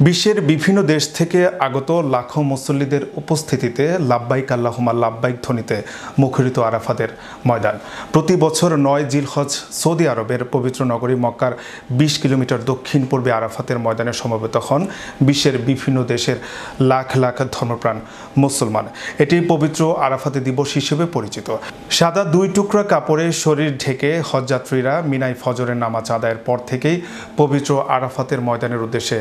বিশ্বের বিভিন্ন দেশ থেকে আগত লাখো মুসল্লিদের উপস্থিতিতে লাব্বাইক আল্লাহুম্মা লাব্বাইক ধ্বনিতে মুখরিত আরাফাতের ময়দান। প্রতি বছর ৯ জিলহজ সৌদি আরবের পবিত্র নগরী মক্কার ২০ কিলোমিটার দক্ষিণ পূর্বে আরাফাতের ময়দানে সমবেত হন বিশ্বের বিভিন্ন দেশের লাখ লাখ ধর্মপ্রাণ মুসলমান। এটি পবিত্র আরাফাতে দিবস হিসেবে পরিচিত। সাদা ২ টুকরা কাপড়ে শরীর ঢেকে হজযাত্রীরা মিনায় ফজরের নামাজ আদায়ের পর থেকেই পবিত্র আরাফাতের ময়দানের উদ্দেশ্যে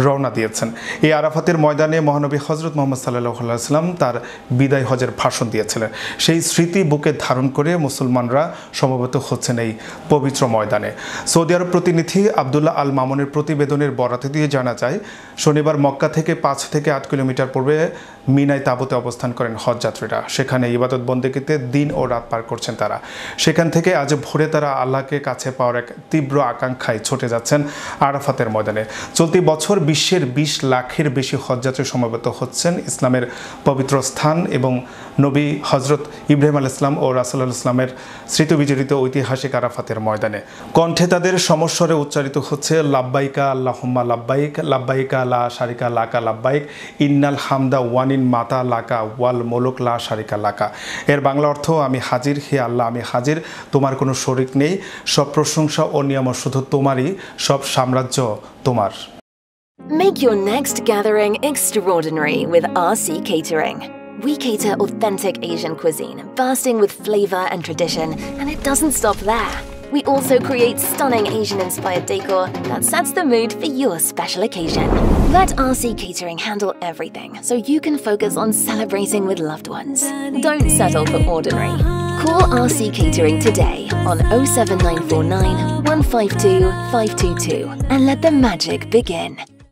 রওনা দিয়েছেন। এই আরাফাতের ময়দানে মহানবী হযরত মুহাম্মদ সাল্লাল্লাহু আলাইহি ওয়াসাল্লাম তার বিদায় হজের ভাষণ দিয়েছিলেন। সেই স্মৃতি বুকে ধারণ করে মুসলমানরা সমবেত হচ্ছেন এই পবিত্র ময়দানে। সৌদি আরব প্রতিনিধি আব্দুল্লাহ আল মামুনের প্রতিবেদনের বরাত দিয়ে জানা যায়, শনিবার মক্কা থেকে ৫ থেকে ৮ কিলোমিটার পূর্বে মিনায় তাঁবুতে অবস্থান করেন হজযাত্রীরা। সেখানে ইবাদত বন্দেগীতে দিন ও রাত পার করছেন তারা। সেখান থেকে আজ ভোরে তারা আল্লাহকে কাছে পাওয়ার এক তীব্র আকাঙ্ক্ষায় ছুটে যাচ্ছেন আরাফাতের ময়দানে। চলতি বছর বিশ্বের ২০ লাখের বেশি হজযাত্রী সমবেত হচ্ছেন ইসলামের পবিত্র স্থান এবং নবী হজরত ইব্রাহিম আলাইহিস সালাম ও রাসূলুল্লাহ ইসলামের স্মৃতিবিজড়িত ঐতিহাসিক আরাফাতের ময়দানে। কণ্ঠে তাদের সমস্বরে উচ্চারিত হচ্ছে লাব্বাইকা আল্লাহুম্মা লাব্বাইক, লাব্বাইকা লা শারিকা লাকা লাব্বাইক, ইন্নাল হামদা ওয়ানিন মাতা লাকা ওয়াল মুলুক লা শারিকা লাকা। এর বাংলা অর্থ, আমি হাজির, হে আল্লাহ আমি হাজির, তোমার কোনো শরিক নেই, সব প্রশংসা ও নিয়ামত শুধু তোমারই, সব সাম্রাজ্য তোমার। Make your next gathering extraordinary with RC Catering. We cater authentic Asian cuisine, bursting with flavor and tradition, and it doesn't stop there. We also create stunning Asian-inspired decor that sets the mood for your special occasion. Let RC Catering handle everything so you can focus on celebrating with loved ones. Don't settle for ordinary. Call RC Catering today on 07949 152 522 and let the magic begin.